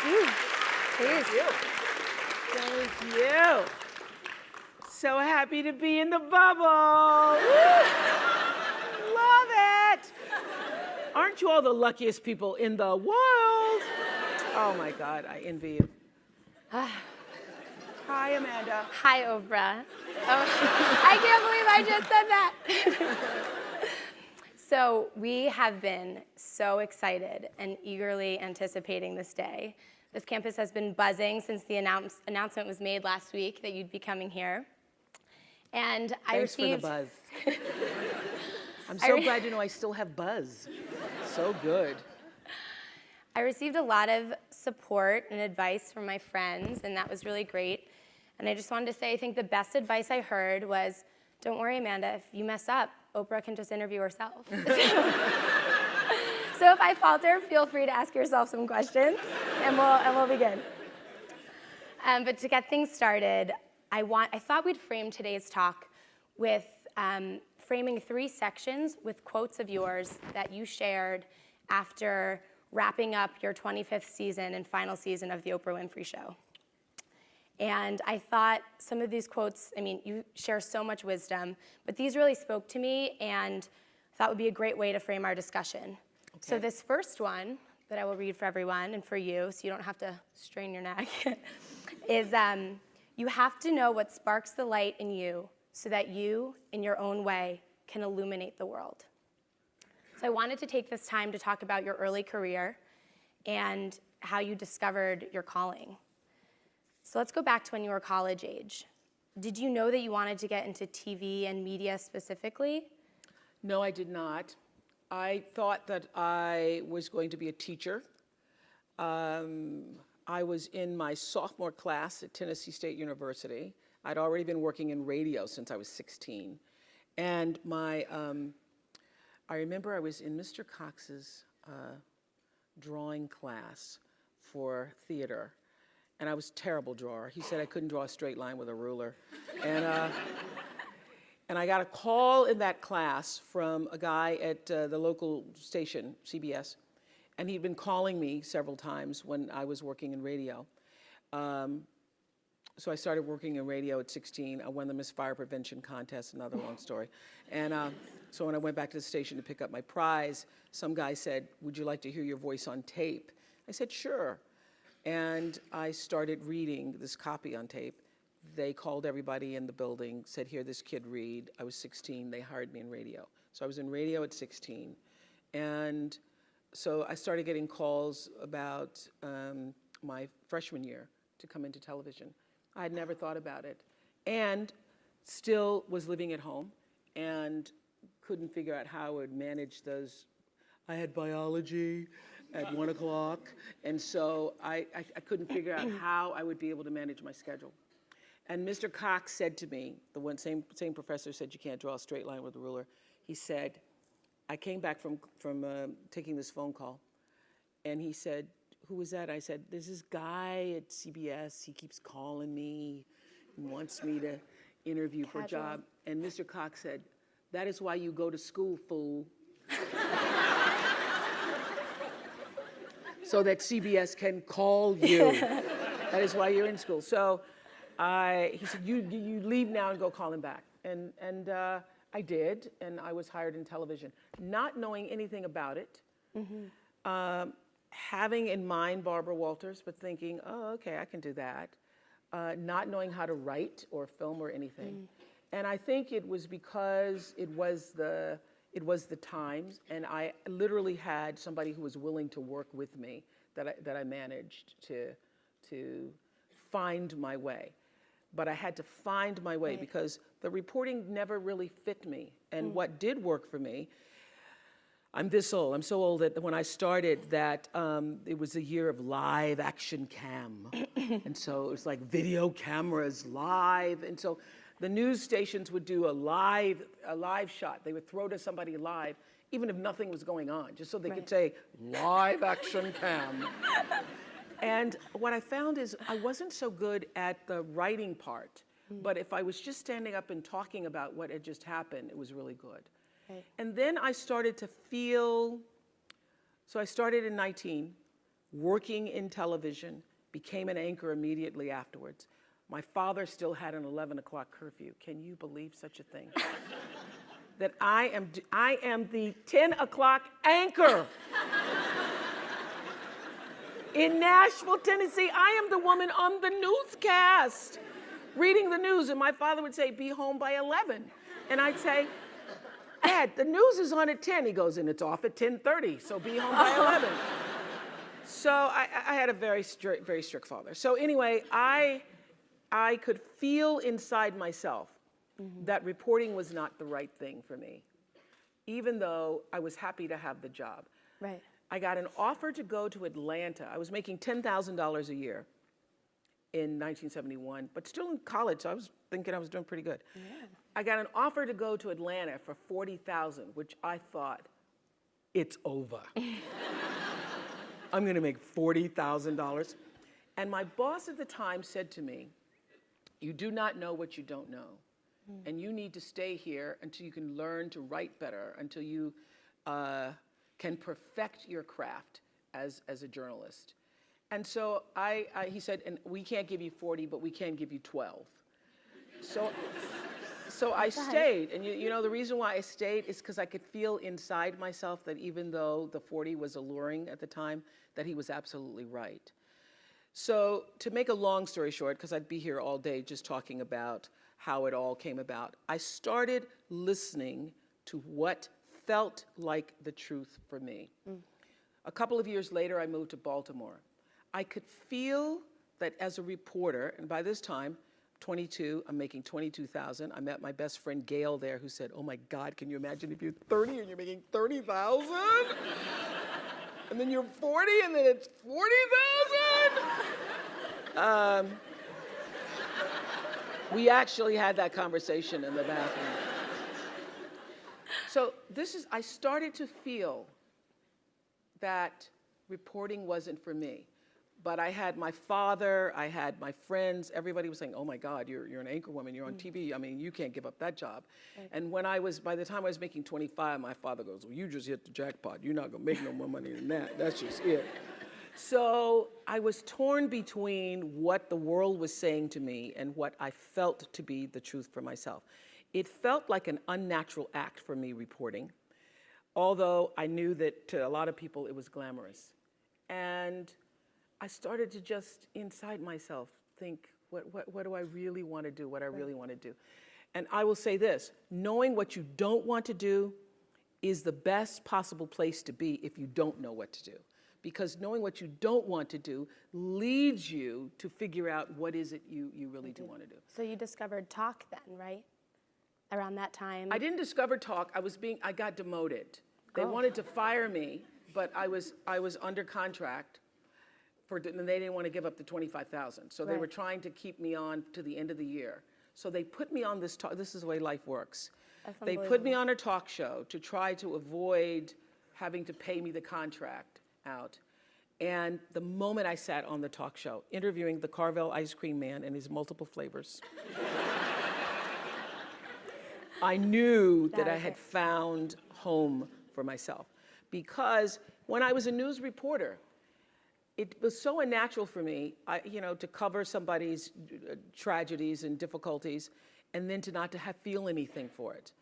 Please. Thank you. So happy to be in the bubble. Love it. Aren't you all the luckiest people in the world? Oh my God, I envy you. Hi, Amanda. Hi, Oprah. Oh, I can't believe I just said that. So we have been so excited and eagerly anticipating this day. This campus has been buzzing since the announcement was made last week that you'd be coming here. And I Thanks received... for the buzz. I'm so glad to know I still have buzz. So good. I received a lot of support and advice from my friends, and that was really great. And I just wanted to say, I think the best advice I heard was, don't worry, Amanda, if you mess up, Oprah can just interview herself. So if I falter, feel free to ask yourself some questions, and we'll begin. But to get things started, I thought we'd frame today's talk with framing 3 sections with quotes of yours that you shared after wrapping up your 25th season and final season of the Oprah Winfrey Show. And I thought some of these quotes, I mean, you share so much wisdom, but these really spoke to me and thought would be a great way to frame our discussion. Okay. So this first one that I will read for everyone and for you, so you don't have to strain your neck, is you have to know what sparks the light in you so that you, in your own way, can illuminate the world. So I wanted to take this time to talk about your early career and how you discovered your calling. So let's go back to when you were college age. Did you know that you wanted to get into TV and media specifically? No, I did not. I thought that I was going to be a teacher. I was in my sophomore class at Tennessee State University. I'd already been working in radio since I was 16. And I remember I was in Mr. Cox's drawing class for theater. And I was a terrible drawer. He said I couldn't draw a straight line with a ruler. And I got a call in that class from a guy at the local station, CBS, and he'd been calling me several times when I was working in radio. So I started working in radio at 16. I won the Miss Fire Prevention contest, another long story. And so when I went back to the station to pick up my prize, some guy said, "Would you like to hear your voice on tape?" I said, "Sure." And I started reading this copy on tape. They called everybody in the building, said, "Hear this kid read." I was 16, they hired me in radio. So I was in radio at 16. And so I started getting calls about my freshman year to come into television. I had never thought about it. And still was living at home and couldn't figure out how I would manage those. I had biology at 1 o'clock, and so I couldn't figure out how I would be able to manage my schedule. And Mr. Cox said to me, the same professor said you can't draw a straight line with a ruler. He said, I came back from taking this phone call, and he said, "Who was that?" I said, "There's this guy at CBS. He keeps calling me and wants me to interview for a job." And Mr. Cox said, "That is why you go to school, fool." So that CBS can call you. That is why you're in school. So he said, you leave now and go call him back. And I did, and I was hired in television. Not knowing anything about it, having in mind Barbara Walters, but thinking, oh, okay, I can do that. Not knowing how to write or film or anything. And I think it was because it was the times, and I literally had somebody who was willing to work with me that I managed to find my way. But I had to find my way because the reporting never really fit me. And what did work for me, I'm this old. I'm so old that when I started that, it was a year of live action cam. And so it was like video cameras live. And so the news stations would do a live shot. They would throw to somebody live, even if nothing was going on, just so they could say, live action cam. And what I found is I wasn't so good at the writing part, but if I was just standing up and talking about what had just happened, it was really good. And then I started to feel So I started in 19, working in television, became an anchor immediately afterwards. My father still had an 11 o'clock curfew. Can you believe such a thing? That I am the 10 o'clock anchor. In Nashville, Tennessee, I am the woman on the newscast, reading the news, and my father would say, be home by 11. And I'd say, Dad, the news is on at 10. He goes, and it's off at 10:30, so be home by 11. So I had a very strict father. So anyway, I could feel inside myself that reporting was not the right thing for me, even though I was happy to have the job. Right. I got an offer to go to Atlanta. I was making $10,000 a year in 1971, but still in college, so I was thinking I was doing pretty good. Yeah. I got an offer to go to Atlanta for $40,000, which I thought, it's over. I'm gonna make $40,000. And my boss at the time said to me, you do not know what you don't know. And you need to stay here until you can learn to write better, until you can perfect your craft as a journalist. And so he said, and we can't give you 40, but we can give you 12. So I stayed, and you know the reason why I stayed is because I could feel inside myself that even though the 40 was alluring at the time, that he was absolutely right. So to make a long story short, because I'd be here all day just talking about how it all came about, I started listening to what felt like the truth for me. A couple of years later, I moved to Baltimore. I could feel that as a reporter, and by this time, 22, I'm making 22,000. I met my best friend Gail there who said, oh my God, can you imagine if you're 30 and you're making 30,000? And then you're 40 and then it's 40,000? We actually had that conversation in the bathroom. So I started to feel that reporting wasn't for me. But I had my father, I had my friends, everybody was saying, oh my God, you're an anchor woman, you're on TV, I mean, you can't give up that job. Right. And by the time I was making 25, my father goes, well, you just hit the jackpot. You're not gonna make no more money than that. That's just it. So I was torn between what the world was saying to me and what I felt to be the truth for myself. It felt like an unnatural act for me reporting, although I knew that to a lot of people it was glamorous. And I started to just inside myself think, what do I really want to do, what I really want to do. And I will say this, knowing what you don't want to do is the best possible place to be if you don't know what to do. Because knowing what you don't want to do leads you to figure out what is it you really do want to do. So you discovered talk then, right? Around that time? I didn't discover talk, I got demoted. They wanted to fire me, but I was under contract. And they didn't want to give up the 25,000. So they were trying to keep me on to the end of the year. So they put me on this talk, this is the way life works. They put me on a talk show to try to avoid having to pay me the contract out. And the moment I sat on the talk show, interviewing the Carvel ice cream man and his multiple flavors, I knew that I had found home for myself. Because when I was a news reporter, it was so unnatural for me, to cover somebody's tragedies and difficulties, and then to not to feel anything for it.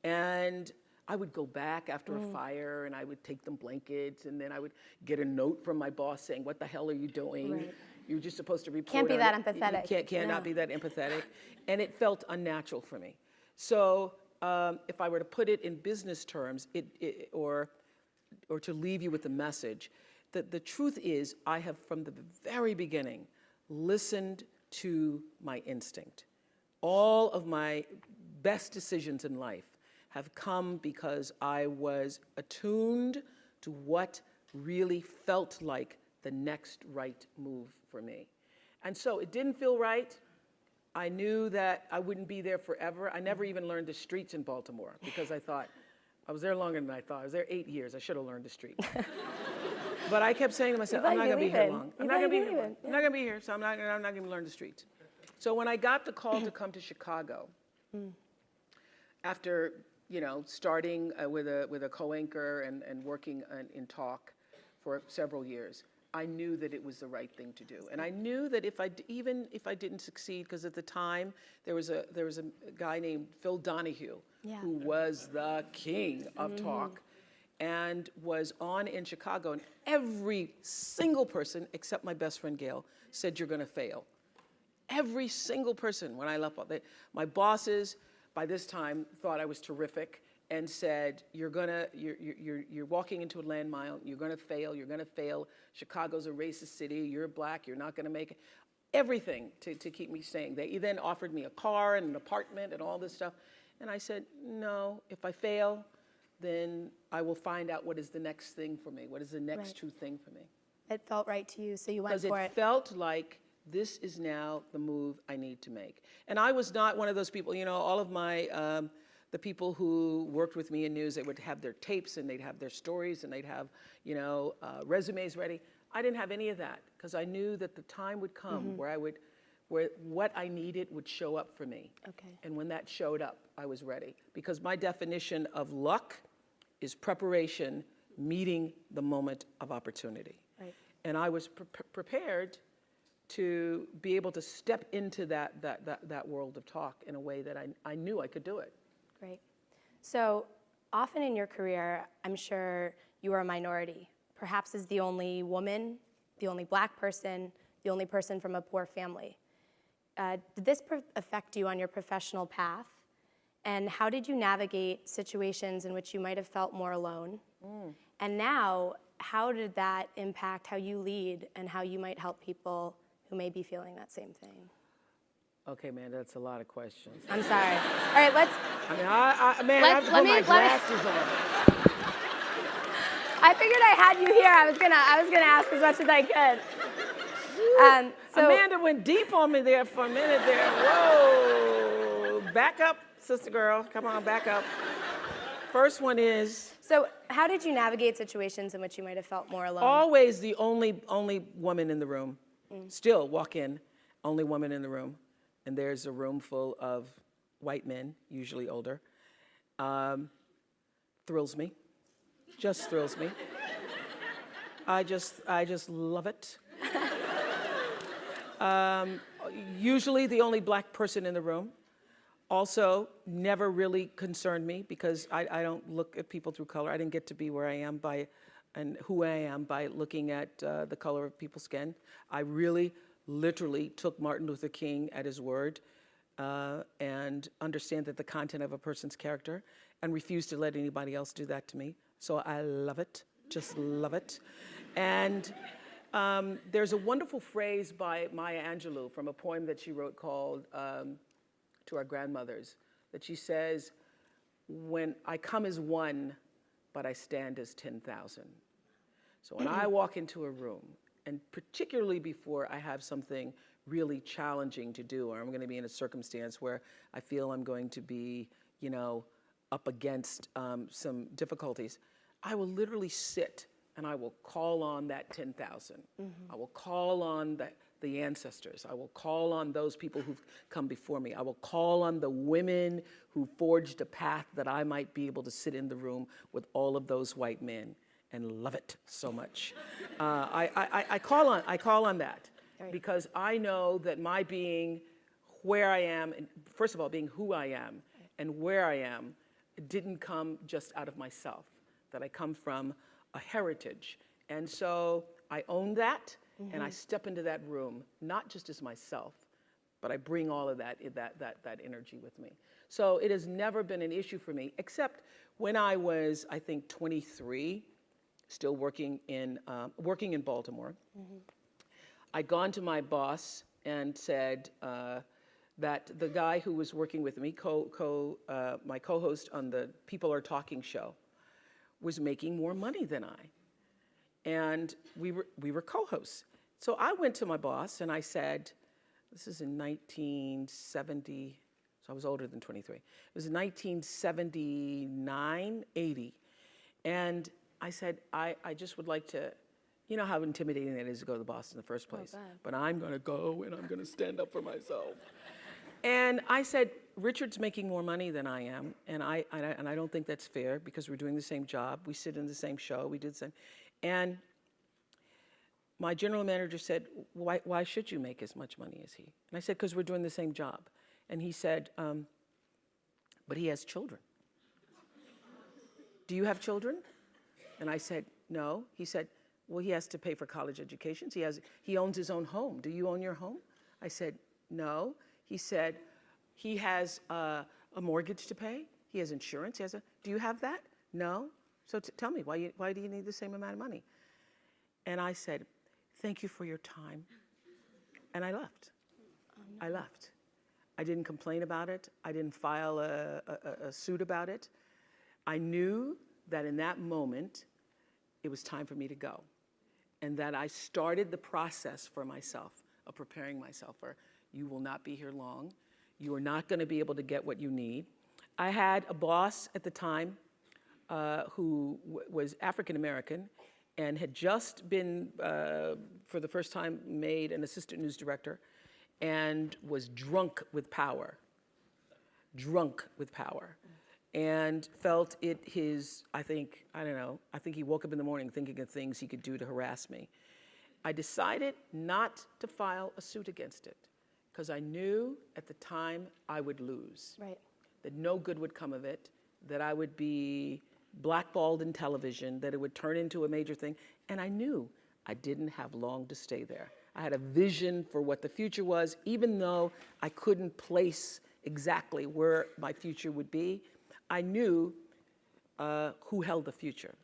And I would go back after a fire, and I would take them blankets, and then I would get a note from my boss saying, "What the hell are you doing? Right. You're just supposed to report." Can't be that empathetic. You cannot be that empathetic, and it felt unnatural for me. So if I were to put it in business terms, or to leave you with a message. The truth is, I have from the very beginning listened to my instinct. All of my best decisions in life have come because I was attuned to what really felt like the next right move for me. And so it didn't feel right. I knew that I wouldn't be there forever. I never even learned the streets in Baltimore because I thought, I was there longer than I thought. I was there 8 years. I should have learned the street. But I kept saying to myself, I'm not going to be here long. I'm not going to be here long. I'm not going to be here, so I'm not going to learn the streets. So when I got the call to come to Chicago, after starting with a co-anchor and working in talk, for several years, I knew that it was the right thing to do. And I knew that even if I didn't succeed, because at the time there was a guy named Phil Donahue, who was the king of talk, and was on in Chicago, and every single person except my best friend Gail said, "You're going to fail." Every single person when I left, my bosses by this time thought I was terrific and said, you're walking into a landmine, you're gonna fail, Chicago's a racist city, you're black, you're not gonna make it. Everything to keep me staying. They then offered me a car and an apartment and all this stuff. And I said, no, if I fail, then I will find out what is the next thing for me, what is the next true thing for me. It felt right to you, so you went for it. Because it felt like, this is now the move I need to make. And I was not one of those people, all of my, the people who worked with me in news, they would have their tapes and they'd have their stories and they'd have, resumes ready. I didn't have any of that because I knew that the time would come where what I needed would show up for me. Okay. And when that showed up, I was ready. Because my definition of luck is preparation meeting the moment of opportunity. Right. And I was prepared to be able to step into that world of talk in a way that I knew I could do it. Great. So often in your career, I'm sure you are a minority, perhaps as the only woman, the only black person, the only person from a poor family. Did this affect you on your professional path? And how did you navigate situations in which you might have felt more alone? And now, how did that impact how you lead and how you might help people who may be feeling that same thing? Okay, man, that's a lot of questions. I'm sorry. All right, let's. I have to put my glasses on. I figured I had you here. I was gonna ask as much as I could. Amanda went deep on me there for a minute there. Whoa, back up, sister girl. Come on, back up. First one is. So, how did you navigate situations in which you might have felt more alone? Always the only woman in the room. Still walk in, only woman in the room. And there's a room full of white men, usually older. Thrills me, just thrills me. I just love it. Usually the only black person in the room. Also, never really concerned me because I don't look at people through color. I didn't get to be where I am and who I am by looking at the color of people's skin. I really, literally took Martin Luther King at his word and understand that the content of a person's character and refuse to let anybody else do that to me. So I love it, just love it. And there's a wonderful phrase by Maya Angelou from a poem that she wrote called To Our Grandmothers, that she says, when I come as one, but I stand as 10,000. So when I walk into a room, and particularly before I have something really challenging to do, or I'm going to be in a circumstance where I feel I'm going to be, up against some difficulties, I will literally sit and I will call on that 10,000. I will call on the ancestors. I will call on those people who've come before me. I will call on the women who forged a path that I might be able to sit in the room with all of those white men and love it so much. I call on that because I know that my being where I am, and first of all, being who I am and where I am, didn't come just out of myself, that I come from a heritage. And so I own that, and I step into that room, not just as myself, but I bring all of that energy with me. So it has never been an issue for me, except when I was, I think, 23, still working in Baltimore. I'd gone to my boss and said that the guy who was working with me, my co-host on the People Are Talking show, was making more money than I. And we were co-hosts. So I went to my boss and I said, this is in 1970, so I was older than 23. It was 1979, 80. And I said, I just would like to, you know how intimidating it is to go to the boss in the first place. But I'm gonna go and I'm gonna stand up for myself. And I said, Richard's making more money than I am, and I don't think that's fair because we're doing the same job. We sit in the same show, we do the same. And my general manager said, why should you make as much money as he? And I said, because we're doing the same job. And he said, but he has children. Do you have children? And I said, no. He said, well, he has to pay for college educations. He owns his own home. Do you own your home? I said, no. He said, he has a mortgage to pay. He has insurance. Do you have that? No. So tell me, why do you need the same amount of money? And I said, thank you for your time. And I left. I left. I didn't complain about it. I didn't file a suit about it. I knew that in that moment, it was time for me to go. And that I started the process for myself of preparing myself for, you will not be here long. You are not going to be able to get what you need. I had a boss at the time who was African American and had just been, for the first time, made an assistant news director and was drunk with power, and felt it I think he woke up in the morning thinking of things he could do to harass me. I decided not to file a suit against it because I knew at the time I would lose. Right. That no good would come of it, that I would be blackballed in television, that it would turn into a major thing. And I knew I didn't have long to stay there. I had a vision for what the future was, even though I couldn't place exactly where my future would be. I knew who held the future,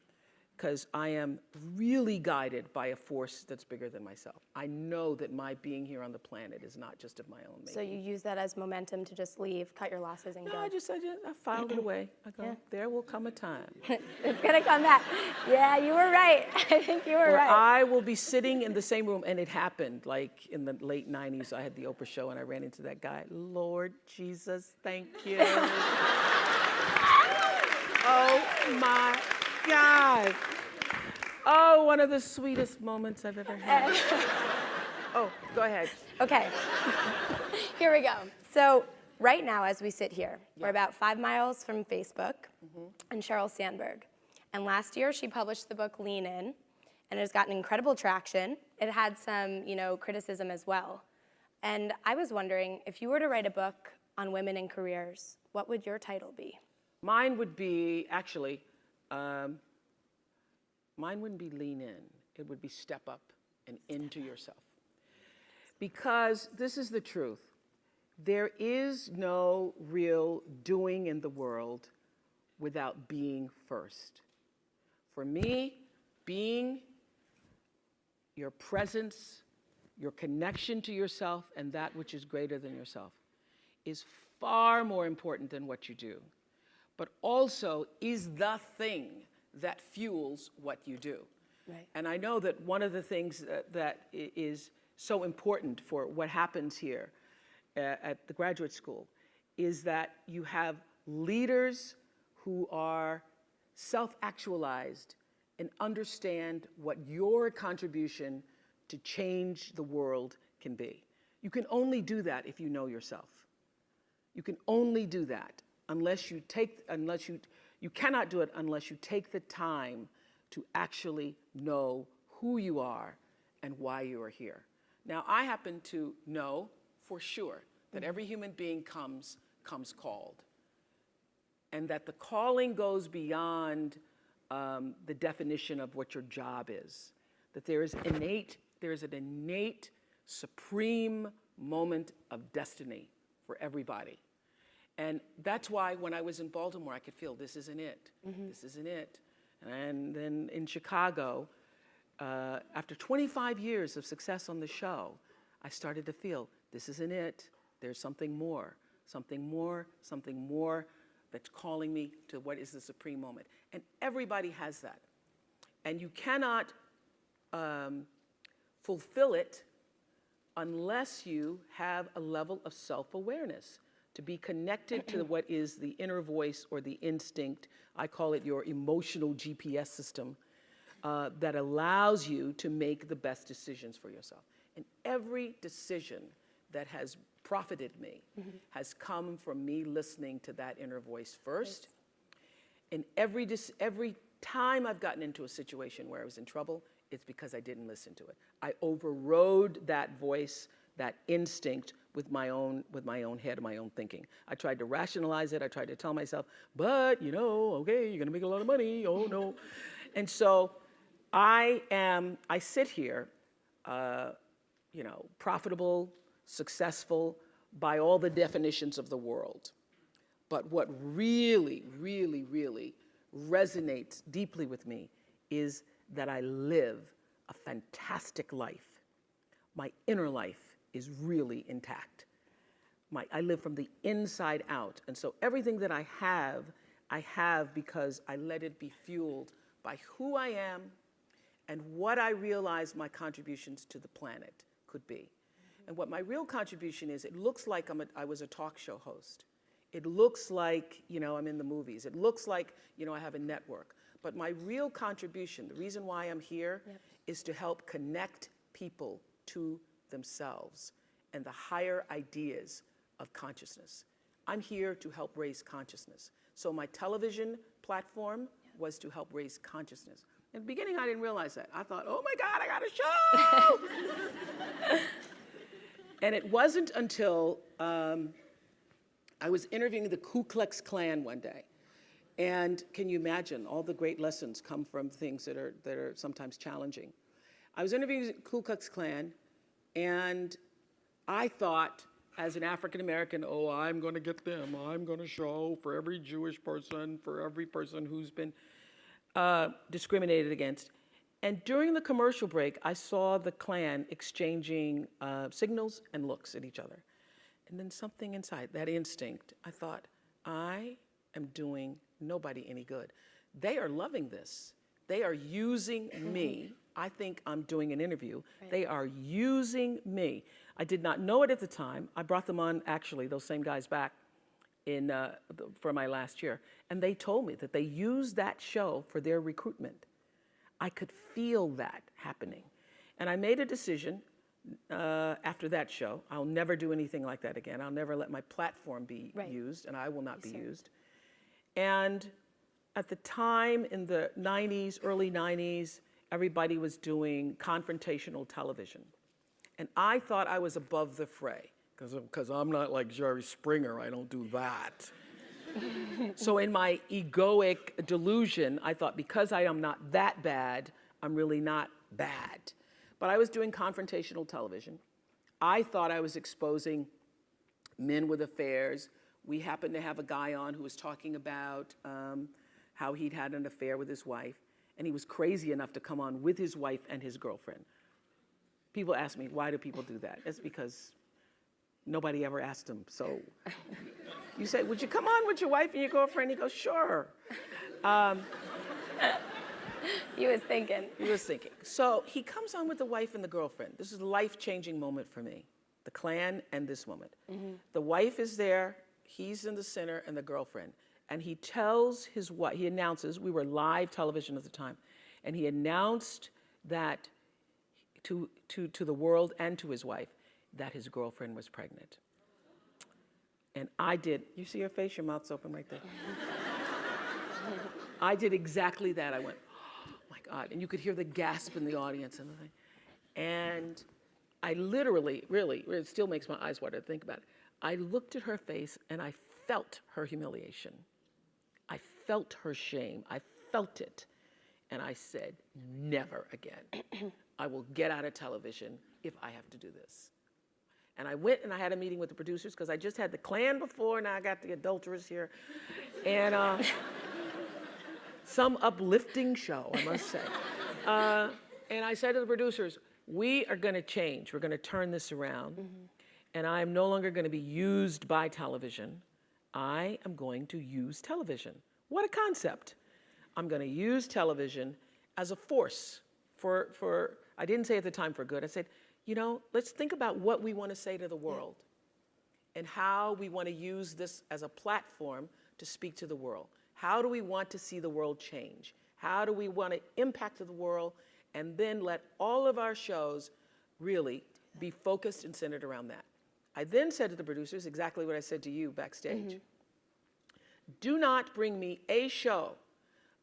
because I am really guided by a force that's bigger than myself. I know that my being here on the planet is not just of my own making. So you use that as momentum to just leave, cut your losses, and go? No, I filed it away. I go, yeah. There will come a time. It's gonna come back. Yeah, you were right. I think you were right. I will be sitting in the same room, and it happened, like in the late 90s, I had the Oprah show, and I ran into that guy. Lord Jesus, thank you. Oh my God. Oh, one of the sweetest moments I've ever had. Oh, go ahead. Okay. Here we go. So right now, as we sit here, we're about 5 miles from Facebook and Sheryl Sandberg. And last year, she published the book Lean In, and it has gotten incredible traction. It had some, criticism as well. And I was wondering, if you were to write a book on women in careers, what would your title be? Mine would be, actually, mine wouldn't be lean in. It would be step up and into yourself. Because this is the truth. There is no real doing in the world without being first. For me, being, your presence, your connection to yourself and that which is greater than yourself is far more important than what you do, but also is the thing that fuels what you do. Right. And I know that one of the things that is so important for what happens here at the graduate school is that you have leaders who are self-actualized and understand what your contribution to change the world can be. You can only do that if you know yourself. You can only do that you cannot do it unless you take the time to actually know who you are and why you are here. Now, I happen to know for sure that every human being comes called, and that the calling goes beyond the definition of what your job is. That there is an innate, supreme moment of destiny for everybody. And that's why when I was in Baltimore, I could feel this isn't it. This isn't it. And then in Chicago, after 25 years of success on the show, I started to feel this isn't it. There's something more, something more, something more that's calling me to what is the supreme moment. And everybody has that. And you cannot fulfill it unless you have a level of self-awareness, to be connected to what is the inner voice or the instinct. I call it your emotional GPS system that allows you to make the best decisions for yourself. And every decision that has profited me has come from me listening to that inner voice first. And every time I've gotten into a situation where I was in trouble, it's because I didn't listen to it. I overrode that voice, that instinct with my own head, my own thinking. I tried to rationalize it. I tried to tell myself, but okay, you're gonna make a lot of money. Oh no. And so I sit here, profitable, successful by all the definitions of the world. But what really, really, really resonates deeply with me is that I live a fantastic life. My inner life is really intact. I live from the inside out. And so everything that I have because I let it be fueled by who I am and what I realize my contributions to the planet could be. And what my real contribution is, it looks like I was a talk show host. It looks like, I'm in the movies. It looks like, I have a network. But my real contribution, the reason why I'm here, is to help connect people to themselves and the higher ideas of consciousness. I'm here to help raise consciousness. So my television platform was to help raise consciousness. In the beginning, I didn't realize that. I thought, oh my God, I got a show! And it wasn't until I was interviewing the Ku Klux Klan one day. And can you imagine, all the great lessons come from things that are sometimes challenging. I was interviewing the Ku Klux Klan, and I thought, as an African American, I'm going to get them. I'm going to show for every Jewish person, for every person who's been discriminated against. And during the commercial break, I saw the Klan exchanging signals and looks at each other. And then something inside, that instinct, I thought, I am doing nobody any good. They are loving this. They are using me. I think I'm doing an interview. Right. They are using me. I did not know it at the time. I brought them on, actually, those same guys back for my last year. And they told me that they used that show for their recruitment. I could feel that happening. And I made a decision after that show. I'll never do anything like that again. I'll never let my platform be used, and I will not be used. And at the time, in the 90s, early 90s, everybody was doing confrontational television. And I thought I was above the fray, because I'm not like Jerry Springer. I don't do that. So in my egoic delusion, I thought, because I am not that bad, I'm really not bad. But I was doing confrontational television. I thought I was exposing men with affairs. We happened to have a guy on who was talking about how he'd had an affair with his wife, and he was crazy enough to come on with his wife and his girlfriend. People ask me, why do people do that? It's because nobody ever asked him. So you say, would you come on with your wife and your girlfriend? He goes, sure. He was thinking. He was thinking. So he comes on with the wife and the girlfriend. This is a life-changing moment for me, the Klan and this moment. The wife is there, he's in the center, and the girlfriend. And he tells his wife, he announces, we were live television at the time, and he announced that to the world and to his wife, that his girlfriend was pregnant. And I did, you see your face, your mouth's open right there. I did exactly that. I went, oh my God. And you could hear the gasp in the audience and the thing. And I literally, really, it still makes my eyes water to think about it. I looked at her face and I felt her humiliation. I felt her shame. I felt it. And I said, never again. I will get out of television if I have to do this. And I went and I had a meeting with the producers because I just had the Klan before, now I got the adulterers here. And some uplifting show, I must say. And I said to the producers, we are going to change. We're going to turn this around. And I'm no longer going to be used by television. I am going to use television. What a concept. I'm going to use television as a force for, I didn't say at the time for good. I said, let's think about what we want to say to the world and how we want to use this as a platform to speak to the world. How do we want to see the world change? How do we want to impact the world? And then let all of our shows really be focused and centered around that. I then said to the producers exactly what I said to you backstage. Do not bring me a show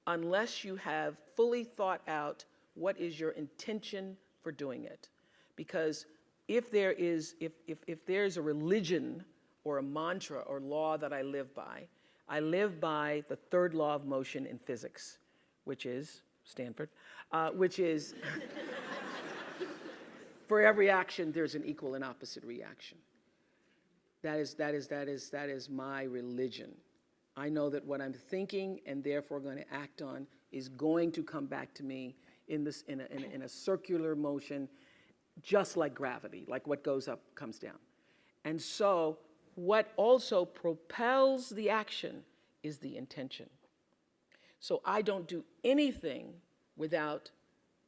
unless you have fully thought out what is your intention for doing it. Because if there's a religion or a mantra or law that I live by the third law of motion in physics, which is Stanford, which is for every action there's an equal and opposite reaction. That is my religion. I know that what I'm thinking and therefore going to act on is going to come back to me in a circular motion, just like gravity, like what goes up comes down. And so what also propels the action is the intention. So I don't do anything without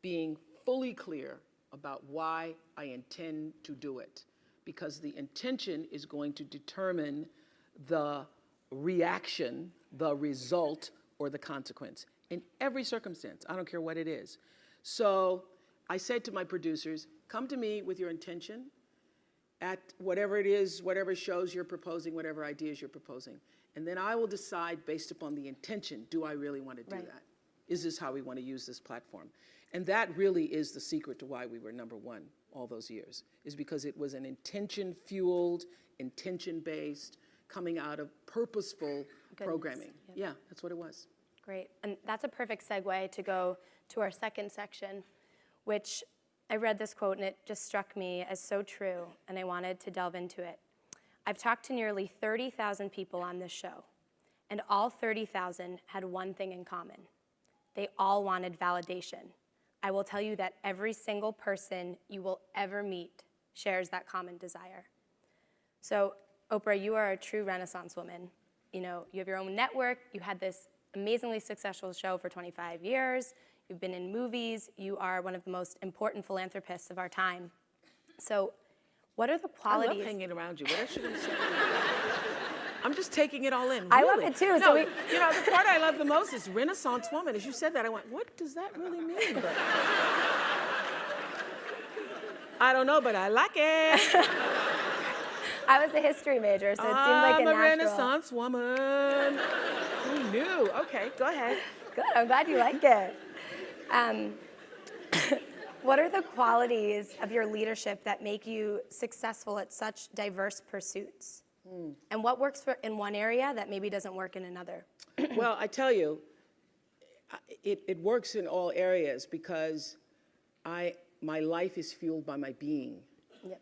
being fully clear about why I intend to do it, because the intention is going to determine the reaction, the result, or the consequence in every circumstance. I don't care what it is. So I said to my producers, come to me with your intention at whatever it is, whatever shows you're proposing, whatever ideas you're proposing. And then I will decide based upon the intention, do I really want to do that? Is this how we want to use this platform? And that really is the secret to why we were #1 all those years, is because it was an intention-fueled, intention-based, coming out of purposeful programming. Yep. Yeah, that's what it was. Great. And that's a perfect segue to go to our second section, which I read this quote and it just struck me as so true, and I wanted to delve into it. I've talked to nearly 30,000 people on this show, and all 30,000 had one thing in common. They all wanted validation. I will tell you that every single person you will ever meet shares that common desire. So, Oprah, you are a true Renaissance woman. You know, you have your own network. You had this amazingly successful show for 25 years. You've been in movies. You are one of the most important philanthropists of our time. So, what are the qualities? I love hanging around you. What else should I say? I'm just taking it all in. Really. I love it too. No, so you know, the part I love the most is Renaissance woman. As you said that, I went, what does that really mean? But I don't know, but I like it. I was a history major, so it seemed like a natural. I'm a Renaissance woman. Who knew? Okay, go ahead. Good, I'm glad you like it. What are the qualities of your leadership that make you successful at such diverse pursuits? And what works in one area that maybe doesn't work in another? Well, I tell you, it works in all areas because my life is fueled by my being. Yep.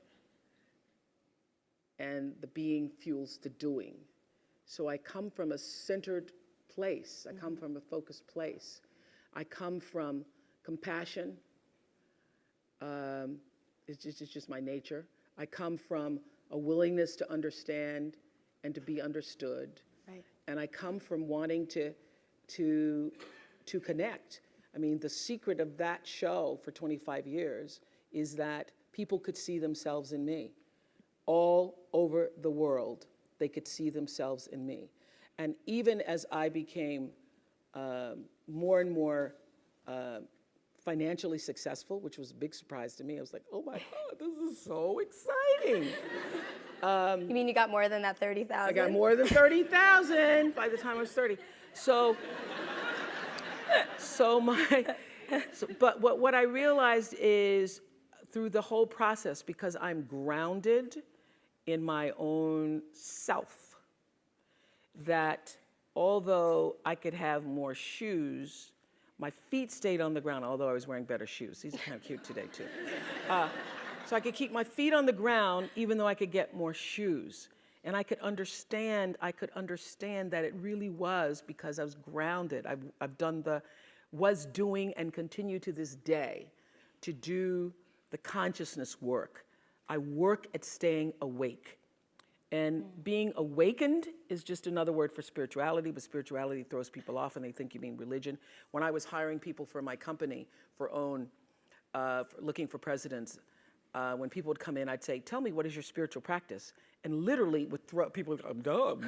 And the being fuels the doing. So I come from a centered place. I come from a focused place. I come from compassion. It's just my nature. I come from a willingness to understand and to be understood. Right. And I come from wanting to connect. I mean, the secret of that show for 25 years is that people could see themselves in me. All over the world, they could see themselves in me. And even as I became more and more financially successful, which was a big surprise to me, I was like, oh my God, this is so exciting. You mean you got more than that 30,000? I got more than 30,000 by the time I was 30. But what I realized is through the whole process, because I'm grounded in my own self, that although I could have more shoes, my feet stayed on the ground, although I was wearing better shoes. These are kind of cute today, too. So I could keep my feet on the ground, even though I could get more shoes. And I could understand that it really was because I was grounded. I've done was doing and continue to this day to do the consciousness work. I work at staying awake. And being awakened is just another word for spirituality, but spirituality throws people off and they think you mean religion. When I was hiring people for my company for looking for presidents, when people would come in, I'd say, tell me, what is your spiritual practice? And literally would throw, people would go,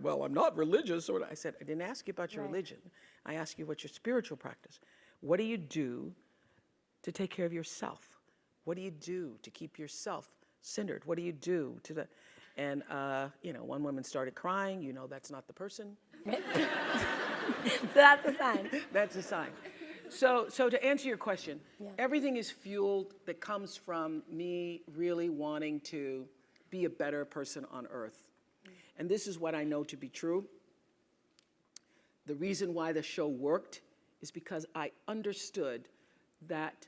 well, I'm not religious. Or I said, I didn't ask you about your religion. I asked you what's your spiritual practice. What do you do to take care of yourself? What do you do to keep yourself centered? What do you do to the, and one woman started crying, that's not the person. So that's a sign. That's a sign. So to answer your question, Yeah. everything is fueled that comes from me really wanting to be a better person on earth. And this is what I know to be true. The reason why the show worked is because I understood that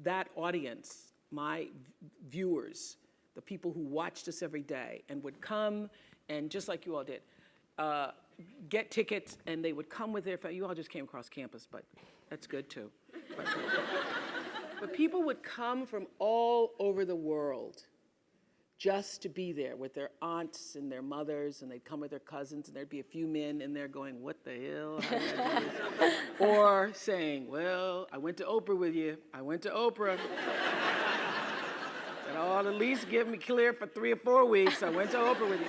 that audience, my viewers, the people who watched us every day and would come and just like you all did, get tickets, and they would come with their family. You all just came across campus, but that's good too. But people would come from all over the world just to be there with their aunts and their mothers, and they'd come with their cousins, and there'd be a few men in there going, what the hell? How did I do this? Or saying, well, I went to Oprah with you. I went to Oprah. And I'll at least get me clear for 3 or 4 weeks. I went to Oprah with you.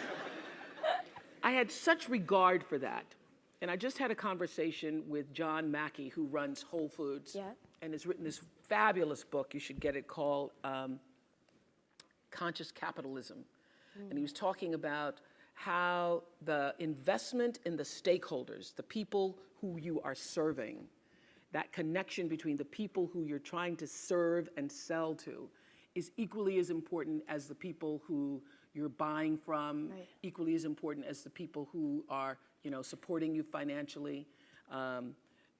I had such regard for that. And I just had a conversation with John Mackey, who runs Whole Foods, Yeah. and has written this fabulous book. You should get it, called Conscious Capitalism. And he was talking about how the investment in the stakeholders, the people who you are serving, that connection between the people who you're trying to serve and sell to, is equally as important as the people who you're buying from, Right. equally as important as the people who are, supporting you financially,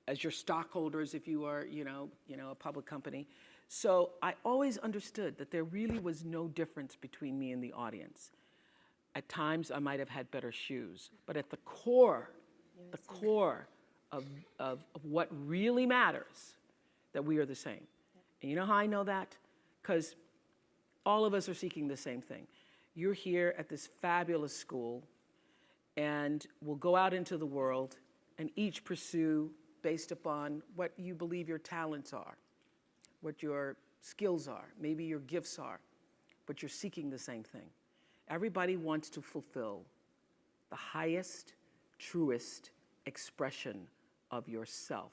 as your stockholders if you are, a public company. So I always understood that there really was no difference between me and the audience. At times I might have had better shoes, but at the core of what really matters, that we are the same. And you know how I know that? Because all of us are seeking the same thing. You're here at this fabulous school, and we'll go out into the world and each pursue based upon what you believe your talents are, what your skills are, maybe your gifts are, but you're seeking the same thing. Everybody wants to fulfill the highest, truest expression of yourself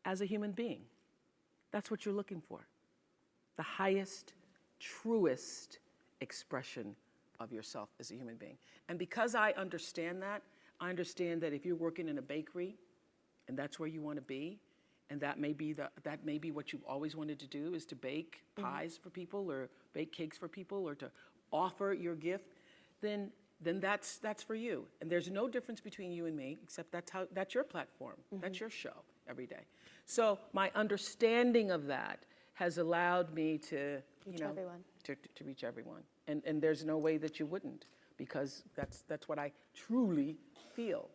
as a human being. That's what you're looking for. The highest, truest expression of yourself as a human being. And because I understand that if you're working in a bakery and that's where you want to be, and that may be what you've always wanted to do, is to bake pies for people or bake cakes for people or to offer your gift, then that's for you. And there's no difference between you and me, except that's your platform. That's your show every day. So my understanding of that has allowed me to Reach everyone. To reach everyone. And there's no way that you wouldn't, because that's what I truly feel.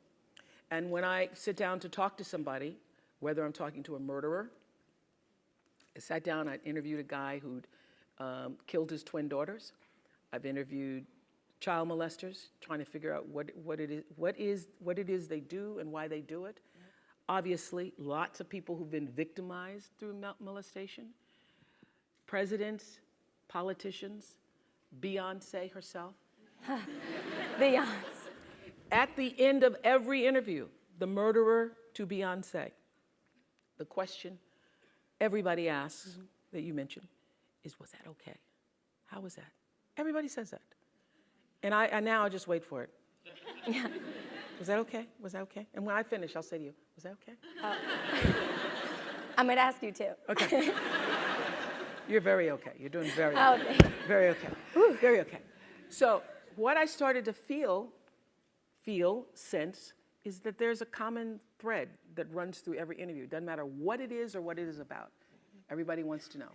And when I sit down to talk to somebody, whether I'm talking to a murderer, I sat down, I interviewed a guy who'd killed his twin daughters. I've interviewed child molesters, trying to figure out what it is they do and why they do it. Yeah. Obviously, lots of people who've been victimized through molestation. Presidents, politicians, Beyonce herself. Beyonce. At the end of every interview, the murderer to Beyonce, the question everybody asks that you mentioned is, was that okay? How was that? Everybody says that. And I now just wait for it. Yeah. Was that okay? Was that okay? And when I finish, I'll say to you, was that okay? I'm going to ask you too. Okay. You're very okay. You're doing very Oh, okay. Very okay. Very okay. So what I started to feel, sense, is that there's a common thread that runs through every interview. It doesn't matter what it is or what it is about. Everybody wants to know.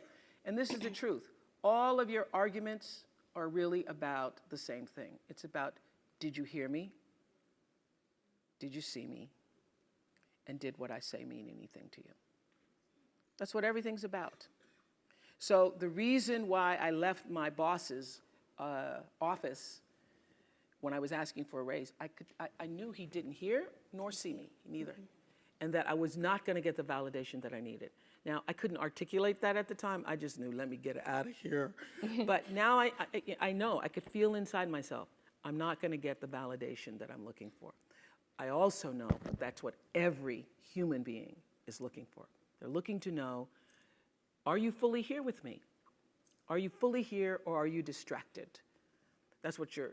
And this is the truth. All of your arguments are really about the same thing. It's about, did you hear me? Did you see me? And did what I say mean anything to you? That's what everything's about. So the reason why I left my boss's office when I was asking for a raise, I knew he didn't hear nor see me, neither. And that I was not going to get the validation that I needed. Now, I couldn't articulate that at the time. I just knew, let me get out of here. But now I know, I could feel inside myself, I'm not going to get the validation that I'm looking for. I also know that's what every human being is looking for. They're looking to know, are you fully here with me? Are you fully here, or are you distracted? That's what your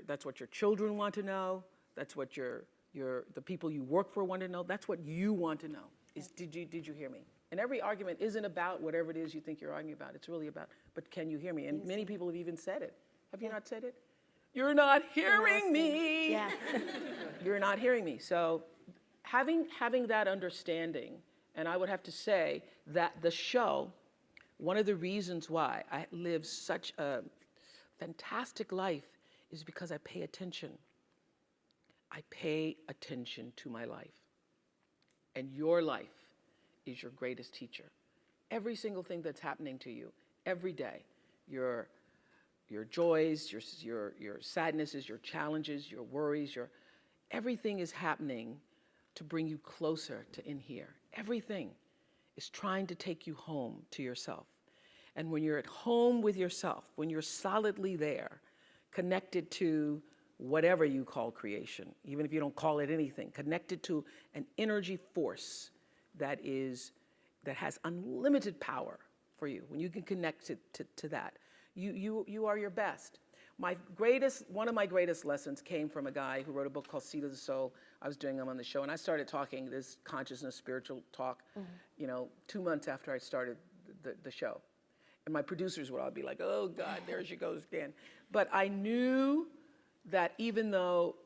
children want to know. That's what your the people you work for want to know. That's what you want to know, is did you hear me? And every argument isn't about whatever it is you think you're arguing about. It's really about, but can you hear me? And many people have even said it. Have you not said it? You're not hearing me. Yeah. You're not hearing me. So having that understanding, and I would have to say that the show, one of the reasons why I live such a fantastic life is because I pay attention. I pay attention to my life. And your life is your greatest teacher. Every single thing that's happening to you, every day, your joys, your sadnesses, your challenges, your worries, everything is happening to bring you closer to in here. Everything is trying to take you home to yourself. And when you're at home with yourself, when you're solidly there, connected to whatever you call creation, even if you don't call it anything, connected to an energy force that has unlimited power for you, when you can connect to that, you are your best. One of my greatest lessons came from a guy who wrote a book called Seed of the Soul. I was doing him on the show, and I started talking this consciousness, spiritual talk, 2 months after I started the show. And my producers would all be like, oh God, there she goes again. But I knew that even though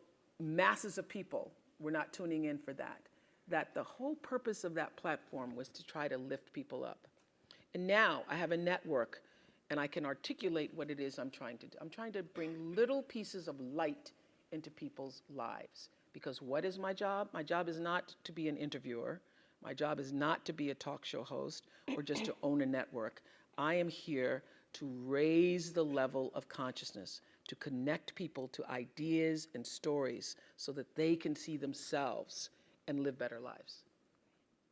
masses of people were not tuning in for that the whole purpose of that platform was to try to lift people up. And now I have a network, and I can articulate what it is I'm trying to do. I'm trying to bring little pieces of light into people's lives. Because what is my job? My job is not to be an interviewer. My job is not to be a talk show host or just to own a network. I am here to raise the level of consciousness, to connect people to ideas and stories so that they can see themselves and live better lives.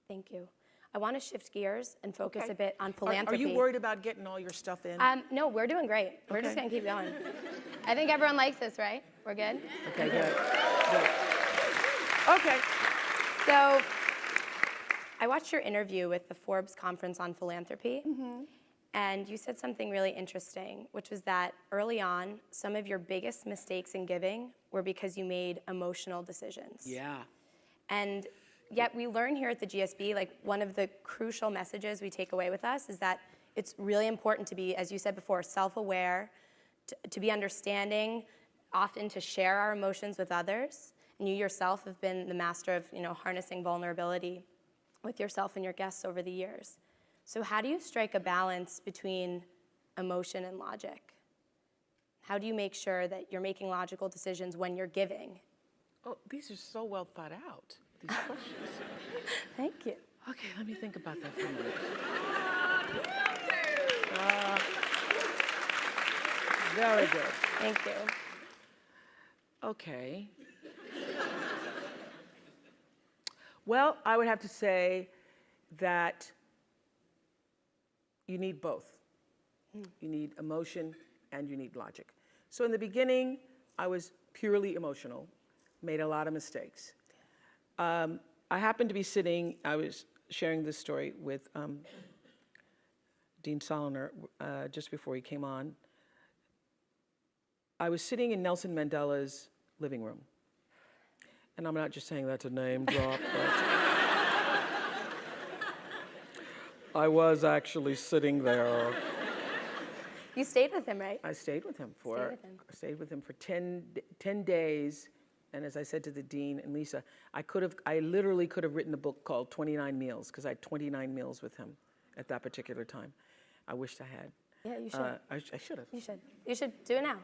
Thank you. I want to shift gears and focus a bit on philanthropy. Are you worried about getting all your stuff in? No, we're doing great. We're just going to keep going. I think everyone likes this, right? We're good? Okay, good. Okay. So I watched your interview with the Forbes conference on philanthropy. And you said something really interesting, which was that early on, some of your biggest mistakes in giving were because you made emotional decisions. Yeah. And yet we learn here at the GSB, like one of the crucial messages we take away with us is that it's really important to be, as you said before, self-aware, to be understanding, often to share our emotions with others. And you yourself have been the master of, harnessing vulnerability with yourself and your guests over the years. So how do you strike a balance between emotion and logic? How do you make sure that you're making logical decisions when you're giving? Oh, these are so well thought out, these questions. Thank you. Okay, let me think about that for a minute. Very good. Thank you. Okay. Well, I would have to say that you need both. You need emotion and you need logic. So in the beginning, I was purely emotional, made a lot of mistakes. I happened to be sitting, I was sharing this story with Dean Soloner just before he came on. I was sitting in Nelson Mandela's living room. And I'm not just saying that's a name drop, but I was actually sitting there. You stayed with him, right? I stayed with him for 10 days. And as I said to the dean and Lisa, I literally could have written a book called 29 Meals, because I had 29 meals with him at that particular time. I wished I had. Yeah, you should. I should have. You should. You should do it now.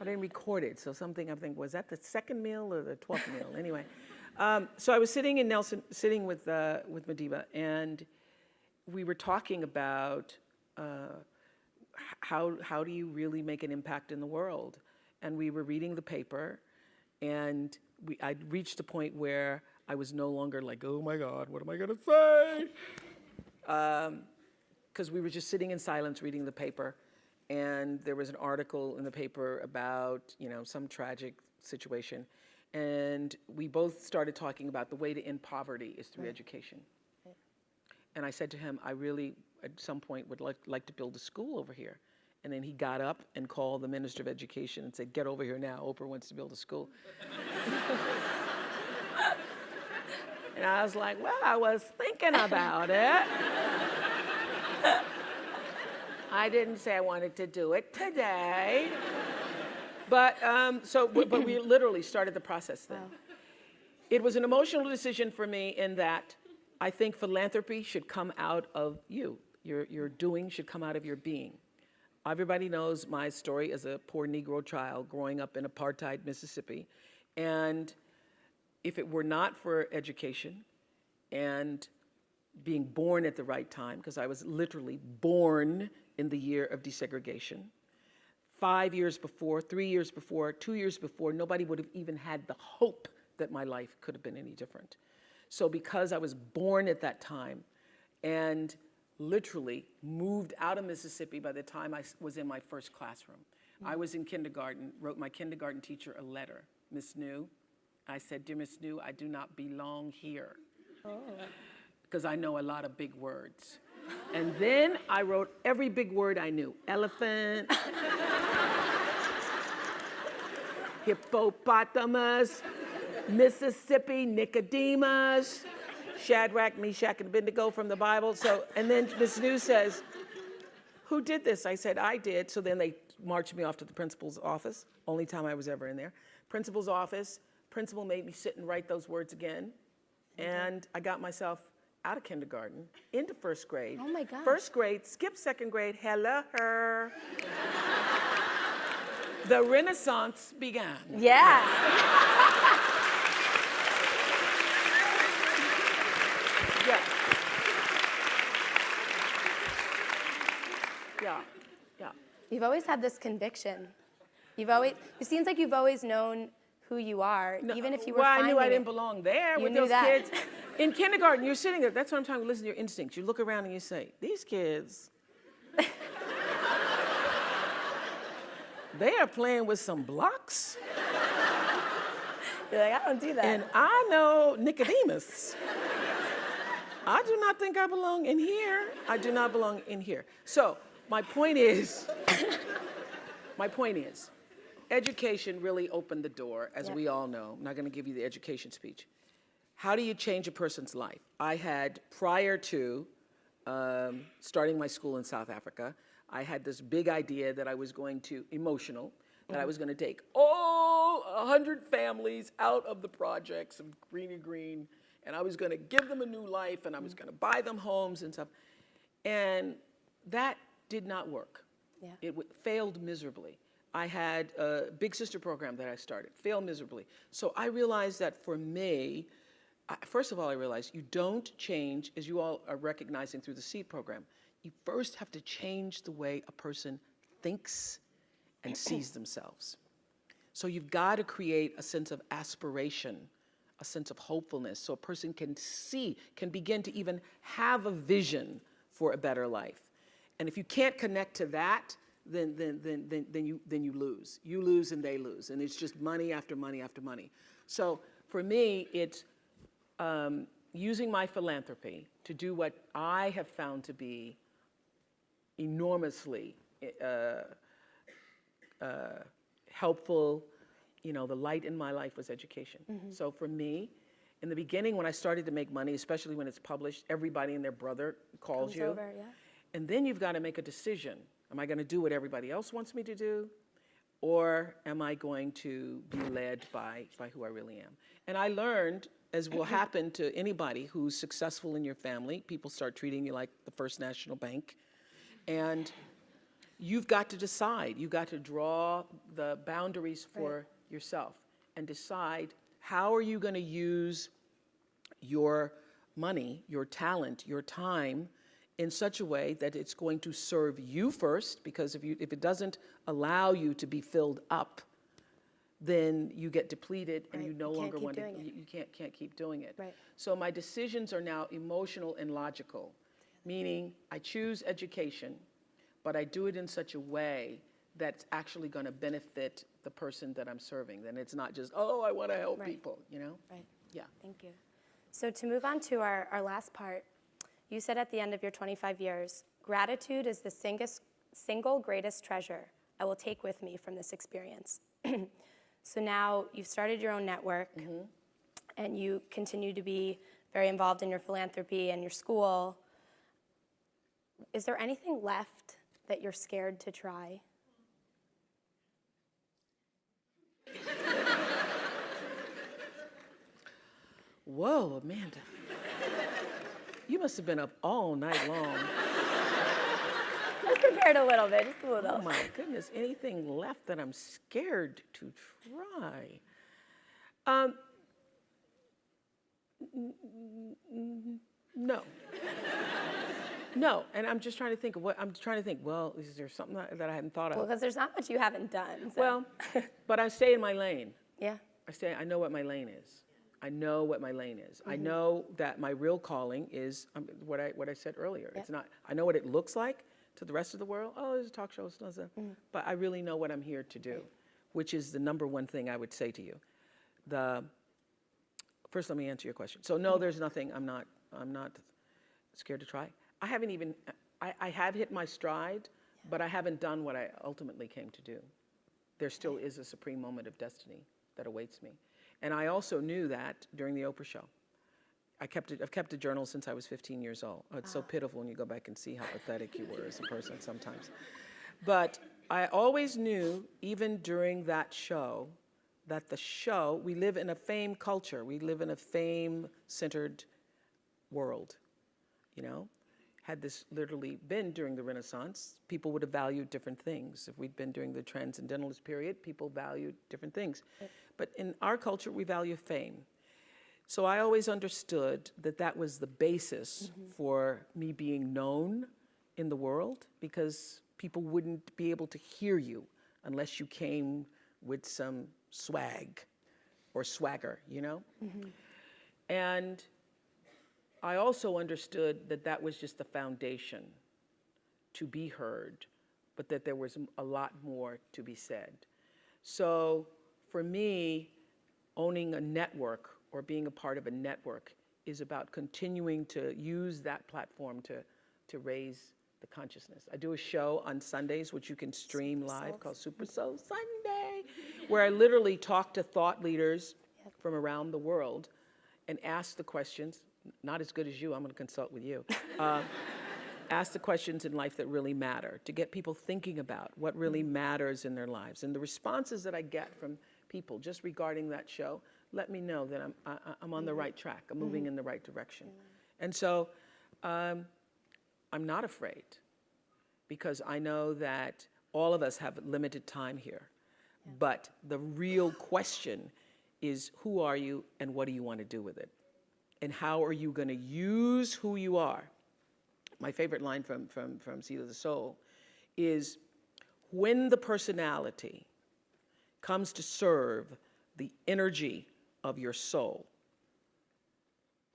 I didn't record it, so something I think, was that the second meal or the 12th meal? Anyway, so I was sitting in Nelson, sitting with Madiba, and we were talking about how do you really make an impact in the world? And we were reading the paper, and I reached a point where I was no longer like, oh my God, what am I gonna say? Because we were just sitting in silence reading the paper, and there was an article in the paper about, some tragic situation. And we both started talking about the way to end poverty is through education. And I said to him, I really, at some point, would like to build a school over here. And then he got up and called the Minister of Education and said, get over here now, Oprah wants to build a school. And I was like, well, I was thinking about it. I didn't say I wanted to do it today. But we literally started the process then. Wow. It was an emotional decision for me in that I think philanthropy should come out of you. Your doing should come out of your being. Everybody knows my story as a poor Negro child growing up in apartheid Mississippi. And if it were not for education and being born at the right time, because I was literally born in the year of desegregation, 5 years before, 3 years before, 2 years before, nobody would have even had the hope that my life could have been any different. So because I was born at that time and literally moved out of Mississippi by the time I was in my first classroom, I was in kindergarten, wrote my kindergarten teacher a letter, Miss New. I said, dear Miss New, I do not belong here. Because I know a lot of big words. And then I wrote every big word I knew. Elephant, hippopotamus, Mississippi, Nicodemus, Shadrach, Meshach, and Abednego from the Bible. So, and then Miss New says, who did this? I said, I did. So then they marched me off to the principal's office. Only time I was ever in there. Principal's office. Principal made me sit and write those words again. And I got myself out of kindergarten into first grade. Oh my God. First grade, skipped second grade, hello her. The Renaissance began. Yeah. Yeah. Yeah. Yeah. You've always had this conviction. It seems like you've always known who you are, No, even if you were well, I knew I it. didn't belong there You with knew those that. kids. In kindergarten, you're sitting there. That's what I'm talking about. Listen to your instincts. You look around and you say, these kids, they are playing with some blocks. You're like, I don't do that. And I know Nicodemus. I do not think I belong in here. I do not belong in here. So my point is, education really opened the door, as we all know. I'm not going to give you the education speech. How do you change a person's life? I had, prior to starting my school in South Africa, I had this big idea that I was going to, that I was going to take all 100 families out of the projects of Green, and I was going to give them a new life, and I was going to buy them homes and stuff. And that did not work. Yeah. It failed miserably. I had a Big Sister program that I started, failed miserably. So I realized that for me, first of all, I realized you don't change, as you all are recognizing through the SEED program, you first have to change the way a person thinks and sees themselves. So you've got to create a sense of aspiration, a sense of hopefulness, so a person can begin to even have a vision for a better life. And if you can't connect to that, then you lose. You lose and they lose. And it's just money after money after money. So for me, it's using my philanthropy to do what I have found to be enormously helpful. You know, the light in my life was education. Mm-hmm. So for me, in the beginning, when I started to make money, especially when it's published, everybody and their brother calls you. Over, yeah. And then you've got to make a decision. Am I going to do what everybody else wants me to do? Or am I going to be led by who I really am? And I learned, as will happen to anybody who's successful in your family, people start treating you like the First National Bank. And you've got to decide. You've got to draw the boundaries for yourself and decide how are you going to use your money, your talent, your time in such a way that it's going to serve you first, because if it doesn't allow you to be filled up, then you get depleted and you no longer want to, you can't keep doing it. Right. So my decisions are now emotional and logical, meaning I choose education, but I do it in such a way that's actually going to benefit the person that I'm serving. Then it's not just, oh, I want to help people, you know? Right. Yeah. Thank you. So to move on to our last part, you said at the end of your 25 years, gratitude is the single greatest treasure I will take with me from this experience? So now you've started your own network, and you continue to be very involved in your philanthropy and your school. Is there anything left that you're scared to try? Whoa, Amanda. You must have been up all night long. I prepared a little bit, just a little. Oh my goodness, anything left that I'm scared to try? No. No, and I'm just trying to think of well, is there something that I hadn't thought Well, of? because there's not much you haven't done. So. Well, but I stay in my lane. Yeah. I know what my lane is. I know what my lane is. I know that my real calling is what I said earlier. Yep. It's not, I know what it looks like to the rest of the world. Oh, there's a talk show, but I really know what I'm here to do, which is the number one thing I would say to you. First, let me answer your question. So no, there's nothing I'm not scared to try. I have hit my stride, but I haven't done what I ultimately came to do. There still is a supreme moment of destiny that awaits me. And I also knew that during the Oprah show. I've kept a journal since I was 15 years old. Oh, it's so pitiful when you go back and see how pathetic you were as a person sometimes. But I always knew, even during that show, that we live in a fame culture. We live in a fame-centered world, you know? Had this literally been during the Renaissance, people would have valued different things. If we'd been during the Transcendentalist period, people valued different things. But in our culture, we value fame. So I always understood that was the basis for me being known in the world, because people wouldn't be able to hear you unless you came with some swag or swagger, you know? And I also understood that was just the foundation to be heard, but that there was a lot more to be said. So for me, owning a network or being a part of a network is about continuing to use that platform to raise the consciousness. I do a show on Sundays, which you can stream live, called Super Soul Sunday, where I literally talk to thought leaders from around the world and ask the questions. Not as good as you, I'm gonna consult with you. Ask the questions in life that really matter, to get people thinking about what really matters in their lives. And the responses that I get from people just regarding that show let me know that I'm on the right track, I'm moving in the right direction. And so I'm not afraid, because I know that all of us have limited time here. But the real question is, who are you and what do you want to do with it? And how are you going to use who you are? My favorite line from Seed of the Soul is, when the personality comes to serve the energy of your soul,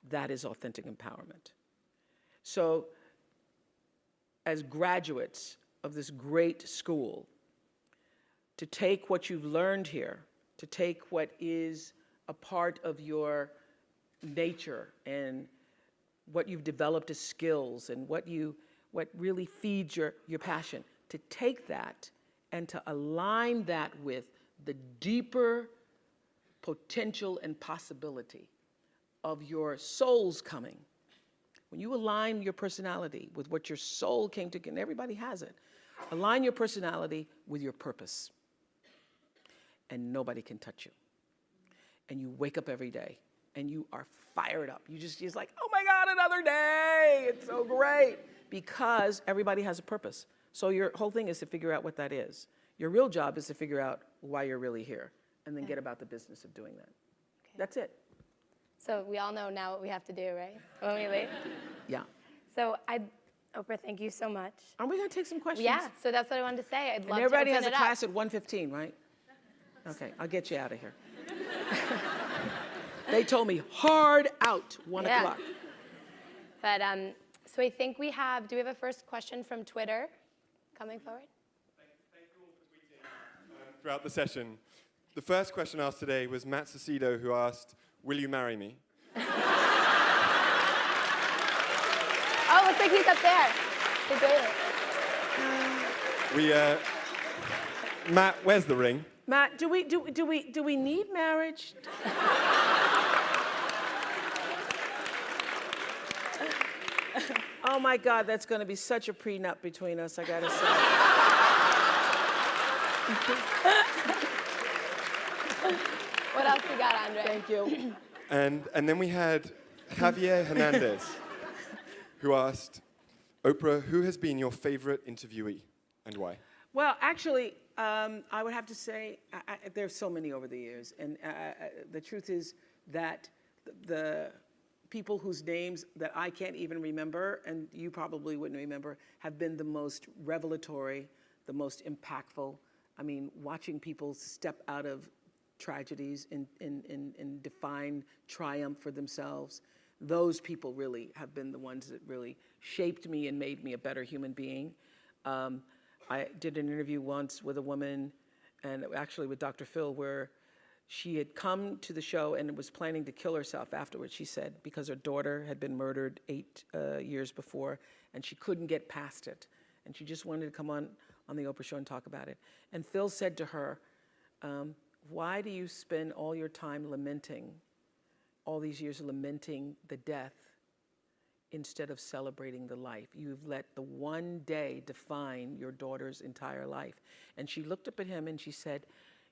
that is authentic empowerment. So as graduates of this great school, to take what you've learned here, to take what is a part of your nature and what you've developed as skills and what really feeds your passion, to take that and to align that with the deeper potential and possibility of your soul's coming. When you align your personality with what your soul came to, and everybody has it, align your personality with your purpose, and nobody can touch you. And you wake up every day and you are fired up. You're just like, oh my God, another day. It's so great. Because everybody has a purpose. So your whole thing is to figure out what that is. Your real job is to figure out why you're really here, and then get about the business of doing that. That's it. So we all know now what we have to do, right? When we leave? Yeah. So Oprah, thank you so much. Are we gonna take some questions? Yeah, so that's what I wanted to say. I'd love And everybody to has open a it up. class at 1:15, right? Okay, I'll get you out of here. They told me hard out, 1 o'clock. But so I think do we have a first question from Twitter coming forward? Thank you all for tweeting throughout the session. The first question asked today was Matt Cecido, who asked, will you marry me? Oh, looks like he's up there. He's waiting. Matt, where's the ring? Matt, do we need marriage? Oh my God, that's going to be such a prenup between us, I gotta say. What else you got, Andre? Thank you. And then we had Javier Hernandez, who asked, Oprah, who has been your favorite interviewee and why? Well, actually, I would have to say there's so many over the years, and the truth is that the people whose names that I can't even remember, and you probably wouldn't remember, have been the most revelatory, the most impactful. I mean, watching people step out of tragedies and define triumph for themselves, those people really have been the ones that really shaped me and made me a better human being. I did an interview once with a woman, and actually with Dr. Phil, where she had come to the show and was planning to kill herself afterwards, she said, because her daughter had been murdered 8 years before, and she couldn't get past it. And she just wanted to come on the Oprah show and talk about it. And Phil said to her, why do you spend all your time lamenting, all these years lamenting the death, instead of celebrating the life? You've let the one day define your daughter's entire life. And she looked up at him and she said,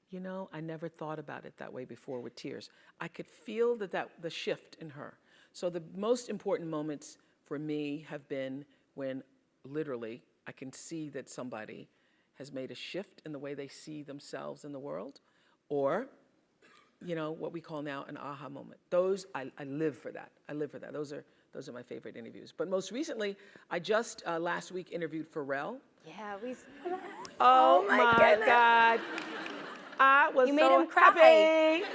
you know, I never thought about it that way before, with tears. I could feel the shift in her. So the most important moments for me have been when literally I can see that somebody has made a shift in the way they see themselves in the world, or, you know, what we call now an aha moment. Those, I live for that. I live for that. Those are my favorite interviews. But most recently, I just last week interviewed Pharrell. Yeah, we saw that. Oh my my goodness. God. I was You made so him cry. happy.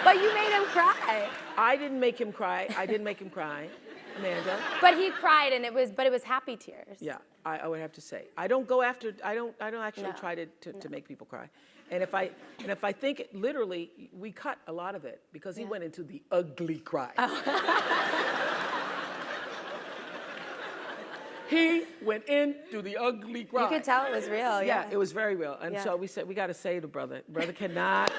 But you made him cry. I didn't make him cry. I didn't make him cry, Amanda. But he cried, and it was happy tears. Yeah, I would have to say. I don't go after, I don't actually No. try to make people cry. And if I think it, literally, we cut a lot of it because he went into the ugly cry. He went into the ugly cry. You could tell it was real. Yeah, it was very real. And so we said, we got to save the brother. Brother cannot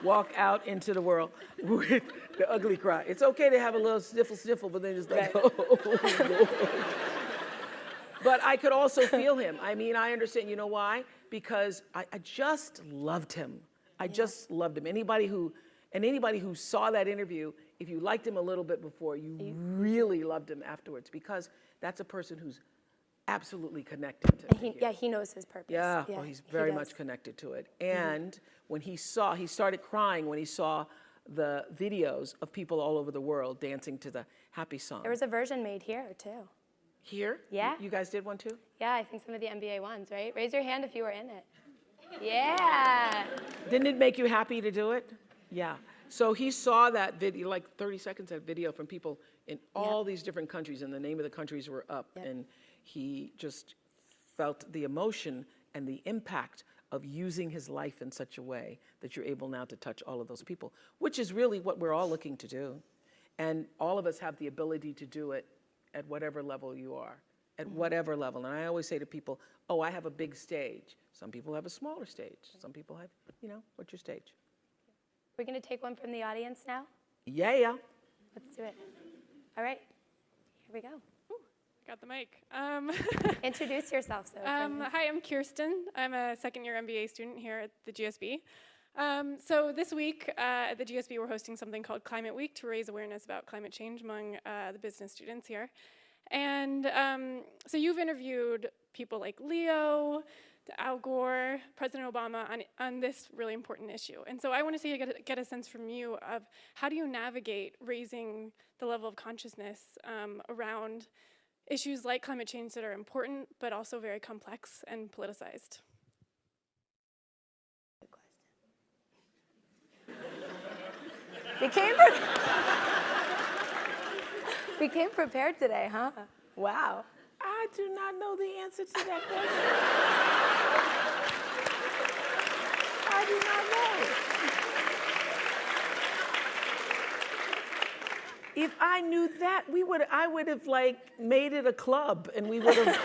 walk out into the world with the ugly cry. It's okay to have a little sniffle, but then just like, oh, Lord. But I could also feel him. I mean, I understand. You know why? Because I just loved him. I just loved him. Anybody who saw that interview, if you liked him a little bit before, you really loved him afterwards, because that's a person who's absolutely connected to it. He knows his purpose. Yeah, well, he's very much connected to it. And when he started crying when he saw the videos of people all over the world dancing to the happy song. There was a version made here, too. Here? Yeah. You guys did one too? Yeah, I think some of the NBA ones, right? Raise your hand if you were in it. Yeah. Didn't it make you happy to do it? Yeah. So he saw that video, like 30 seconds of video from people in all these different countries, and the name of the countries were up. And he just felt the emotion and the impact of using his life in such a way that you're able now to touch all of those people, which is really what we're all looking to do. And all of us have the ability to do it at whatever level you are, at whatever level. And I always say to people, oh, I have a big stage. Some people have a smaller stage. Some people have, you know, what's your stage? We're going to take one from the audience now? Yeah. Let's do it. All right. Here we go. Got the mic. Introduce yourself. Hi, I'm Kirsten. I'm a second-year MBA student here at the GSB. So this week at the GSB, we're hosting something called Climate Week to raise awareness about climate change among the business students here. And so you've interviewed people like Leo, Al Gore, President Obama on this really important issue. And so I wanted to get a sense from you of how do you navigate raising the level of consciousness around issues like climate change that are important, but also very complex and politicized. Became prepared today, huh? Wow. I do not know the answer to that question. I do not know. If I knew that, I would have like made it a club, and we would have.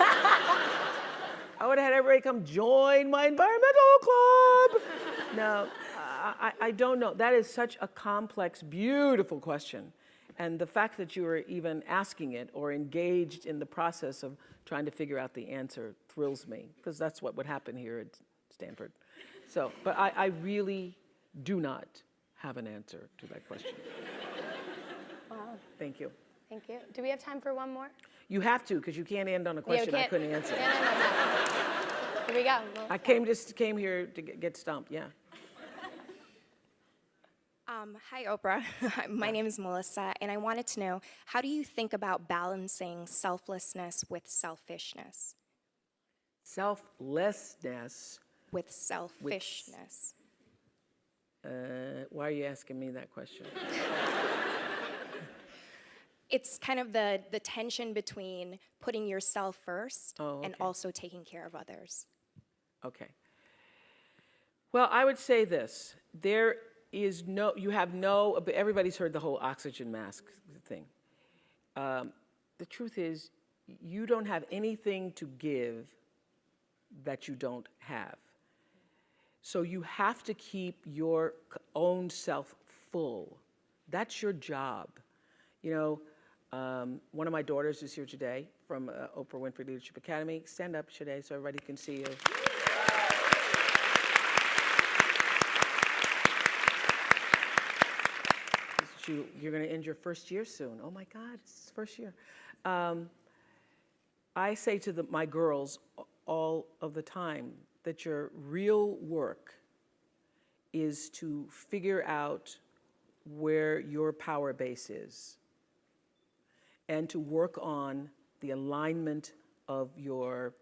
I would have had everybody come join my environmental club. No, I don't know. That is such a complex, beautiful question. And the fact that you were even asking it or engaged in the process of trying to figure out the answer thrills me, because that's what would happen here at Stanford. So, but I really do not have an answer to that question. Wow. Thank you. Thank you. Do we have time for one more? You have to, because you can't end on a question I couldn't answer. No. Here we go. I came here to get stumped, yeah. Hi, Oprah. My name is Melissa, and I wanted to know, how do you think about balancing selflessness with selfishness? Selflessness. With selfishness. Why are you asking me that question? It's kind of the tension between putting yourself first and also taking care of others. Okay. Well, I would say this. There is no, you have no, everybody's heard the whole oxygen mask thing. The truth is, you don't have anything to give that you don't have. So you have to keep your own self full. That's your job. You know, one of my daughters is here today from Oprah WInfrey Leadership Academy. Stand up today so everybody can see you. You're going to end your first year soon. Oh my God, it's first year. I say to my girls all of the time that your real work is to figure out where your power base is and to work on the alignment of your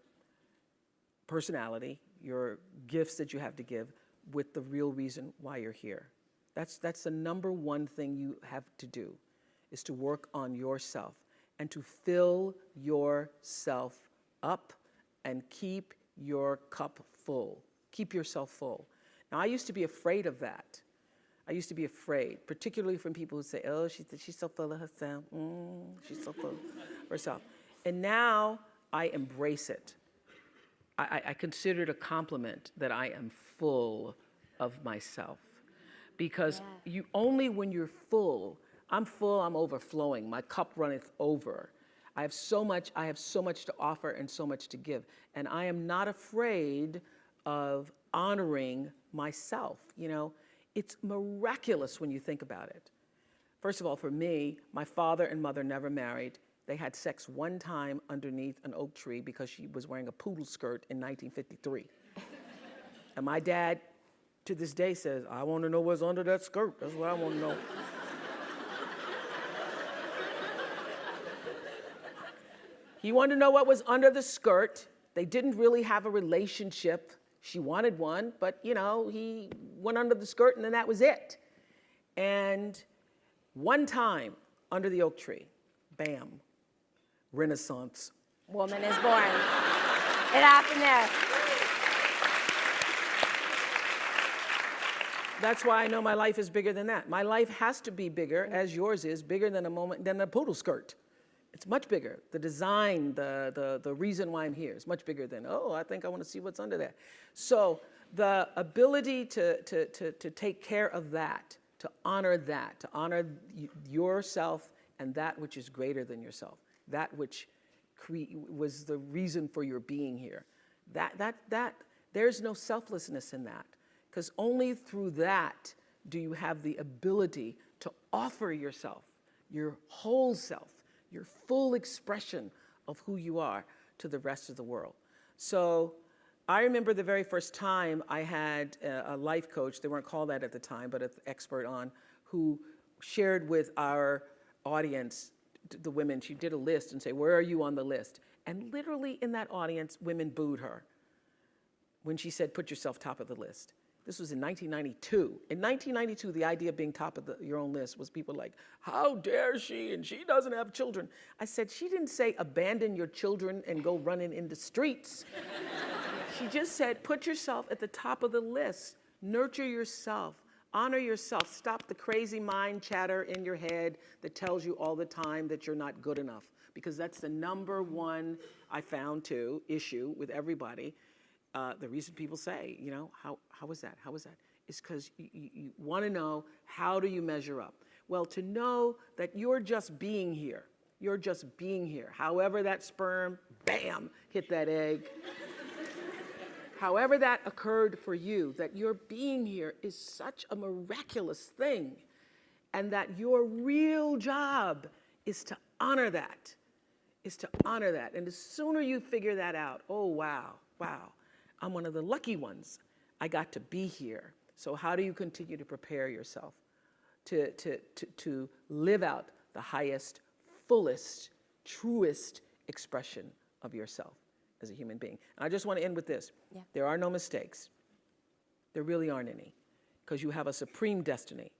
personality, your gifts that you have to give, with the real reason why you're here. That's the number one thing you have to do, is to work on yourself and to fill yourself up and keep your cup full. Keep yourself full. Now, I used to be afraid of that. I used to be afraid, particularly from people who say, oh, she's so full of herself. She's so full of herself. And now I embrace it. I consider it a compliment that I am full of myself. Because you only when you're full, I'm overflowing, my cup runneth over. I have so much to offer and so much to give. And I am not afraid of honoring myself. You know, it's miraculous when you think about it. First of all, for me, my father and mother never married. They had sex one time underneath an oak tree because she was wearing a poodle skirt in 1953. And my dad, to this day, says, I want to know what's under that skirt. That's what I want to know. He wanted to know what was under the skirt. They didn't really have a relationship. She wanted one, but, you know, he went under the skirt and then that was it. And one time under the oak tree, bam, Renaissance. Woman is born. It happened there. That's why I know my life is bigger than that. My life has to be bigger, as yours is, bigger than a poodle skirt. It's much bigger. The design, the reason why I'm here is much bigger than, oh, I think I want to see what's under there. So the ability to take care of that, to honor yourself and that which is greater than yourself, that which was the reason for your being here. There's no selflessness in that, because only through that do you have the ability to offer yourself, your whole self, your full expression of who you are to the rest of the world. So I remember the very first time I had a life coach, they weren't called that at the time, but an expert on, who shared with our audience, the women, she did a list and say, where are you on the list? And literally in that audience, women booed her when she said, put yourself top of the list. This was in 1992. In 1992, the idea of being top of your own list was people like, how dare she, and she doesn't have children. I said, she didn't say abandon your children and go running in the streets. She just said, put yourself at the top of the list. Nurture yourself. Honor yourself. Stop the crazy mind chatter in your head that tells you all the time that you're not good enough. because that's the number one, I found too, issue with everybody. The reason people say, you know, how was that? How was that? Is because you want to know, how do you measure up? Well, to know that you're just being here. You're just being here. However that sperm, bam, hit that egg. However that occurred for you, that your being here is such a miraculous thing, and that your real job is to honor that, And the sooner you figure that out, oh, wow, I'm one of the lucky ones. I got to be here. So how do you continue to prepare yourself to live out the highest, fullest, truest expression of yourself as a human being? And I just want to end with this. Yeah. There are no mistakes. There really aren't any, because you have a supreme destiny.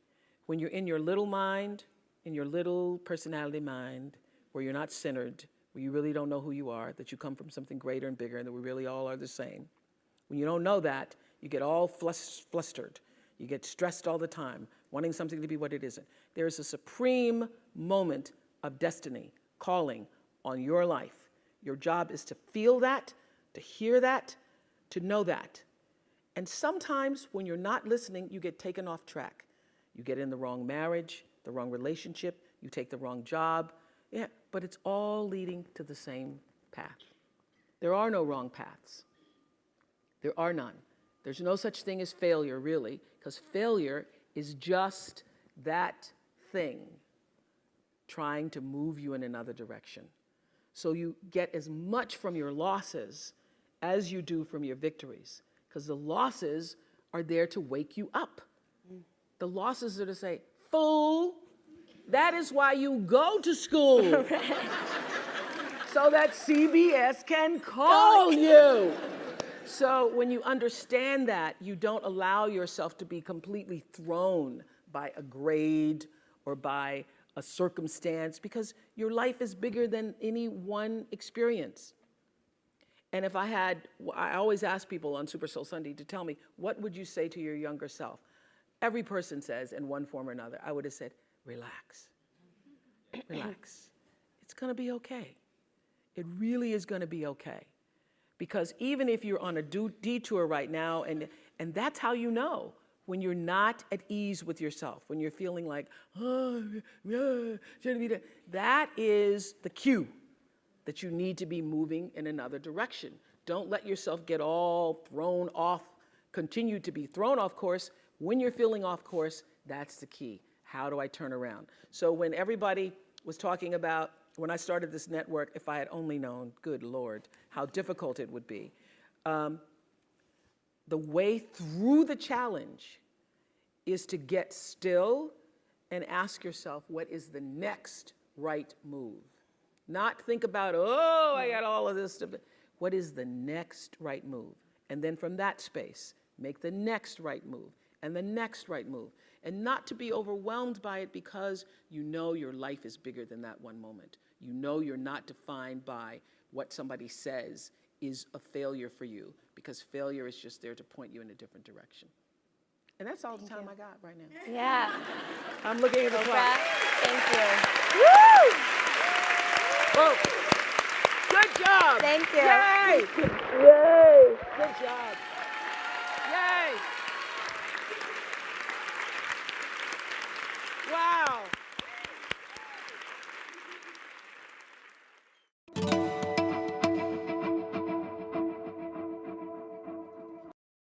When you're in your little mind, in your little personality mind, where you're not centered, where you really don't know who you are, that you come from something greater and bigger, and that we really all are the same. When you don't know that, you get all flustered. You get stressed all the time, wanting something to be what it isn't. There is a supreme moment of destiny calling on your life. Your job is to feel that, to hear that, to know that. And sometimes when you're not listening, you get taken off track. You get in the wrong marriage, the wrong relationship, you take the wrong job. Yeah, but it's all leading to the same path. There are no wrong paths. There are none. There's no such thing as failure, really, because failure is just that thing trying to move you in another direction. So you get as much from your losses as you do from your victories, because the losses are there to wake you up. The losses are to say, fool, that is why you go to school. So that CBS can call you. So when you understand that, you don't allow yourself to be completely thrown by a grade or by a circumstance, because your life is bigger than any one experience. And if I always ask people on Super Soul Sunday to tell me, what would you say to your younger self? Every person says in one form or another, I would have said, relax, relax. It's gonna be okay. It really is gonna be okay. Because even if you're on a detour right now, and that's how you know, when you're not at ease with yourself, when you're feeling like, oh, yeah, shouldn't be that is the cue that you need to be moving in another direction. Don't let yourself get all thrown off, continue to be thrown off course. When you're feeling off course, that's the key. How do I turn around? So when everybody was talking about, when I started this network, if I had only known, good Lord, how difficult it would be. The way through the challenge is to get still and ask yourself, what is the next right move? Not think about, oh, I got all of this stuff. What is the next right move? And then from that space, make the next right move and the next right move. And not to be overwhelmed by it, because you know your life is bigger than that one moment. You know you're not defined by what somebody says is a failure for you, because failure is just there to point you in a different direction. And that's all the time I got right now. Yeah. I'm looking at the clock. Thank you. Woo! Whoa. Good job. Thank you. Yay! Yay! Good job. Yay! Wow.